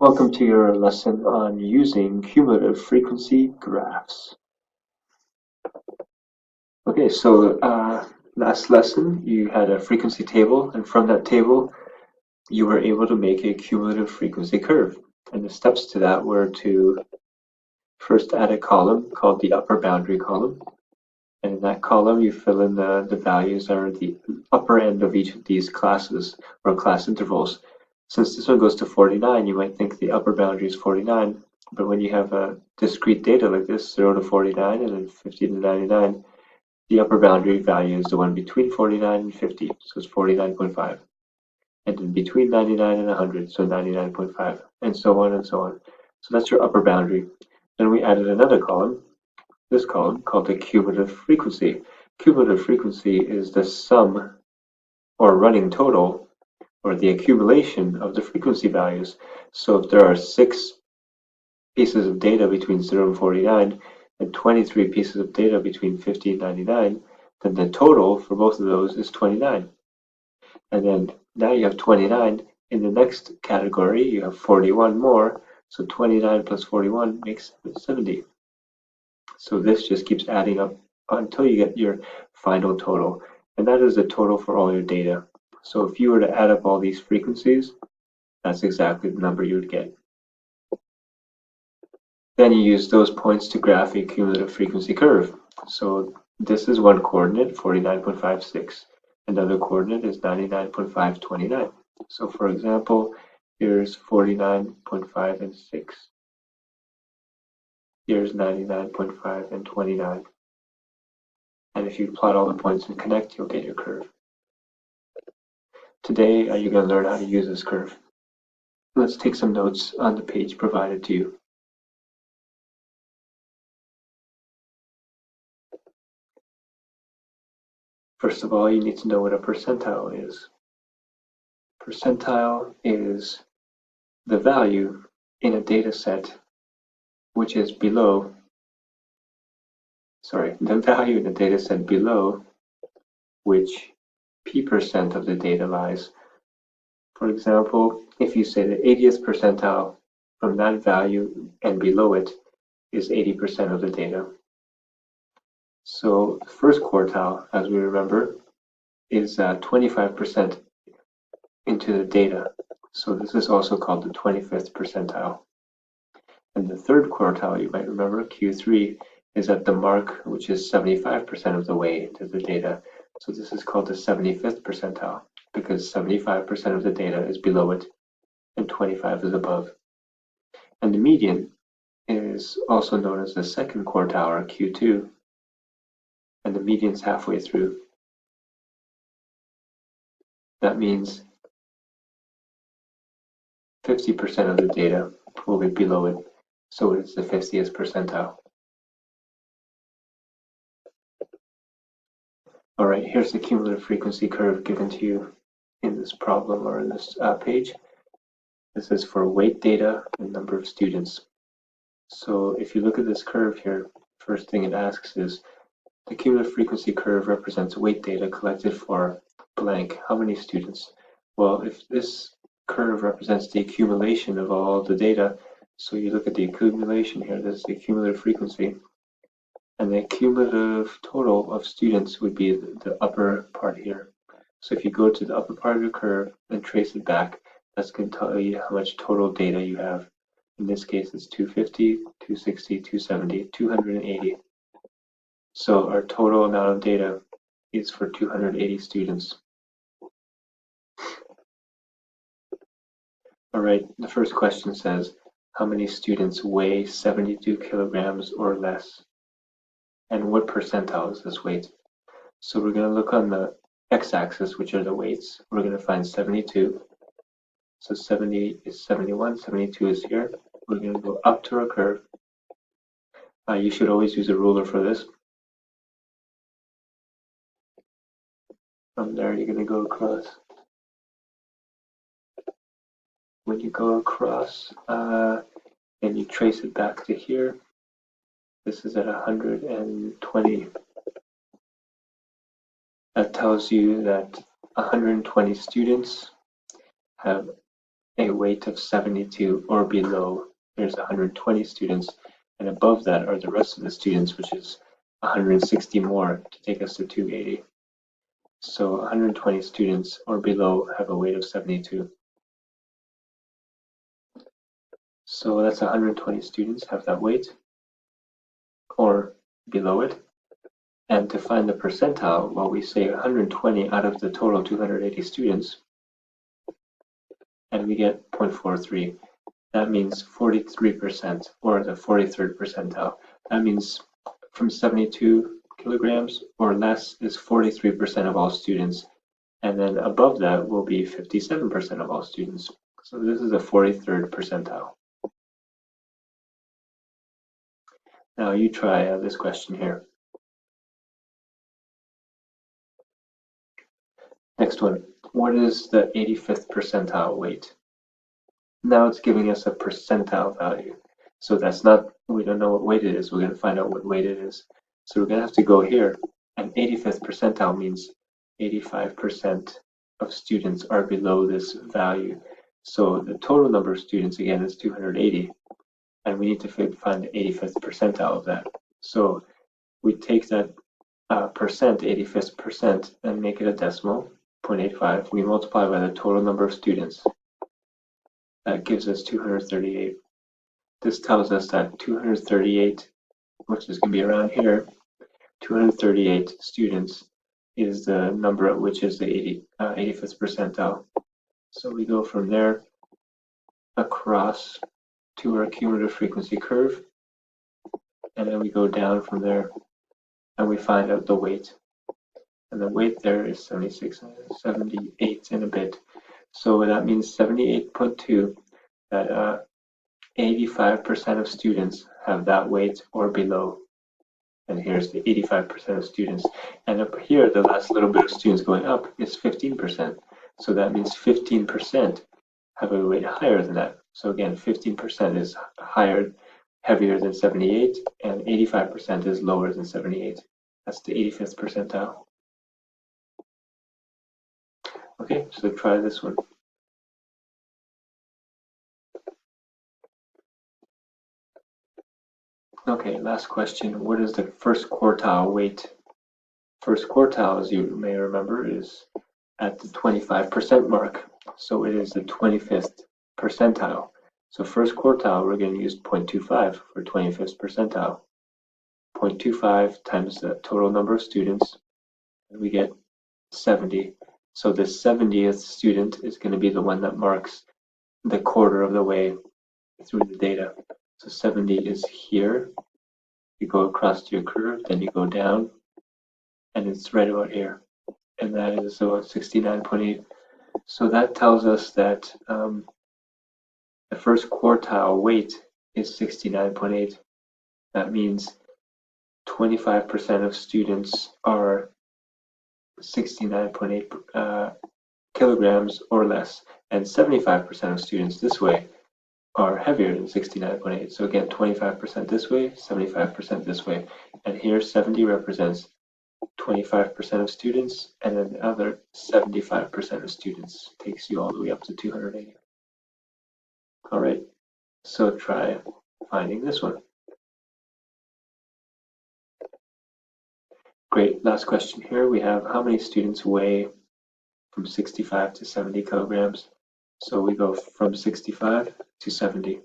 Welcome to your lesson on using cumulative frequency graphs. Okay, so last lesson you had a frequency table, and from that table you were able to make a cumulative frequency curve. And the steps to that were to first add a column called the upper boundary column. And in that column you fill in the values that are the upper end of each of these classes or class intervals. Since this one goes to 49, you might think the upper boundary is 49, but when you have a discrete data like this, 0 to 49 and then 50 to 99, the upper boundary value is the one between 49 and 50, so it's 49.5. And then between 99 and 100, so 99.5, and so on and so on. So that's your upper boundary. Then we added another column, this column, called the cumulative frequency. Cumulative frequency is the sum or running total or the accumulation of the frequency values. So if there are 6 pieces of data between 0 and 49 and 23 pieces of data between 50 and 99, then the total for both of those is 29. And then now you have 29. In the next category, you have 41 more. So 29 plus 41 makes 70. So this just keeps adding up until you get your final total. And that is the total for all your data. So if you were to add up all these frequencies, that's exactly the number you would get. Then you use those points to graph a cumulative frequency curve. So this is one coordinate, 49.56. Another coordinate is 99.529. So for example, here's 49.5 and 6. Here's 99.5 and 29. And if you plot all the points and connect, you'll get your curve. Today, you're going to learn how to use this curve. Let's take some notes on the page provided to you. First of all, you need to know what a percentile is. Percentile is the value in a data set which is below, the value in a data set below which p% of the data lies. For example, if you say the 80th percentile from that value and below it is 80% of the data. So the first quartile, as we remember, is 25% into the data. So this is also called the 25th percentile. And the third quartile, you might remember, Q3, is at the mark, which is 75% of the way into the data. So this is called the 75th percentile, because 75% of the data is below it and 25 is above. And the median is also known as the second quartile, or Q2, and the median's halfway through. That means 50% of the data will be below it, so it's the 50th percentile. All right, here's the cumulative frequency curve given to you in this problem or in this page. This is for weight data and number of students. So if you look at this curve here, first thing it asks is, the cumulative frequency curve represents weight data collected for blank. How many students? Well, if this curve represents the accumulation of all the data, so you look at the accumulation here, this is the cumulative frequency, and the cumulative total of students would be the upper part here. So if you go to the upper part of the curve and trace it back, that's going to tell you how much total data you have. In this case, it's 250, 260, 270, 280. So our total amount of data is for 280 students. All right, the first question says, how many students weigh 72 kilograms or less? And what percentile is this weight? So we're going to look on the x-axis, which are the weights. We're going to find 72. So 70 is 71, 72 is here. We're going to go up to our curve. You should always use a ruler for this. From there, you're going to go across. When you go across, and you trace it back to here, this is at 120. That tells you that 120 students have a weight of 72 or below, there's 120 students, and above that are the rest of the students, which is 160 more to take us to 280. So 120 students or below have a weight of 72. So that's 120 students have that weight or below it. And to find the percentile, well, we say 120 out of the total 280 students, and we get 0.43. That means 43%, or the 43rd percentile. That means from 72 kilograms or less is 43% of all students, and then above that will be 57% of all students. So this is a 43rd percentile. Now you try this question here. Next one, what is the 85th percentile weight? Now it's giving us a percentile value. So that's not, we don't know what weight it is. We're going to find out what weight it is. So we're going to have to go here. And 85th percentile means 85% of students are below this value. So the total number of students, again, is 280. And we need to find the 85th percentile of that. So we take that percent, 85th percent, and make it a decimal, 0.85. We multiply by the total number of students. That gives us 238. This tells us that 238, which is going to be around here, 238 students is the number at which is the 85th percentile. So we go from there across to our cumulative frequency curve, and then we go down from there, and we find out the weight. And the weight there is 78 and a bit. So that means 78.2, that 85% of students have that weight or below. And here's the 85% of students. And up here, the last little bit of students going up is 15%. So that means 15% have a weight higher than that. So again, 15% is higher, heavier than 78, and 85% is lower than 78. That's the 85th percentile. Okay, so try this one. Okay, last question. What is the first quartile weight? First quartile, as you may remember, is at the 25% mark. So it is the 25th percentile. So first quartile, we're going to use 0.25 for 25th percentile. 0.25 times the total number of students, and we get 70. So the 70th student is going to be the one that marks the quarter of the way through the data. So 70 is here. You go across to your curve, then you go down, and it's right about here. And that is about 69.8. So that tells us that the first quartile weight is 69.8. That means 25% of students are 69.8 kilograms or less, and 75% of students this way are heavier than 69.8. So again, 25% this way, 75% this way. And here 70 represents 25% of students, and then the other 75% of students takes you all the way up to 280. All right, so try finding this one. Great, last question here. We have how many students weigh from 65 to 70 kilograms? So we go from 65 to 70.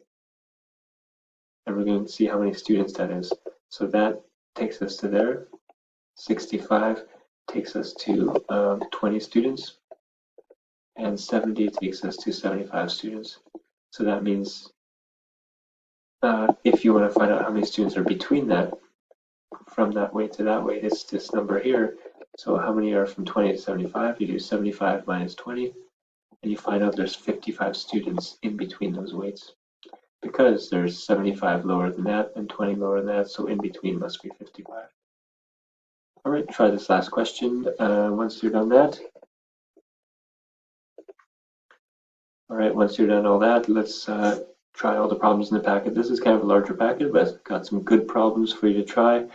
And we're going to see how many students that is. So that takes us to there. 65 takes us to 20 students. And 70 takes us to 75 students. So that means if you want to find out how many students are between that, from that weight to that weight, it's this number here. So how many are from 20 to 75? You do 75 minus 20, and you find out there's 55 students in between those weights. Because there's 75 lower than that and 20 lower than that, so in between must be 55. All right, try this last question once you're done that. All right, once you're done all that, let's try all the problems in the packet. This is kind of a larger packet, but it's got some good problems for you to try.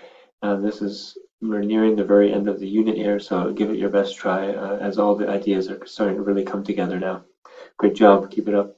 We're nearing the very end of the unit here, so give it your best try as all the ideas are starting to really come together now. Great job, keep it up.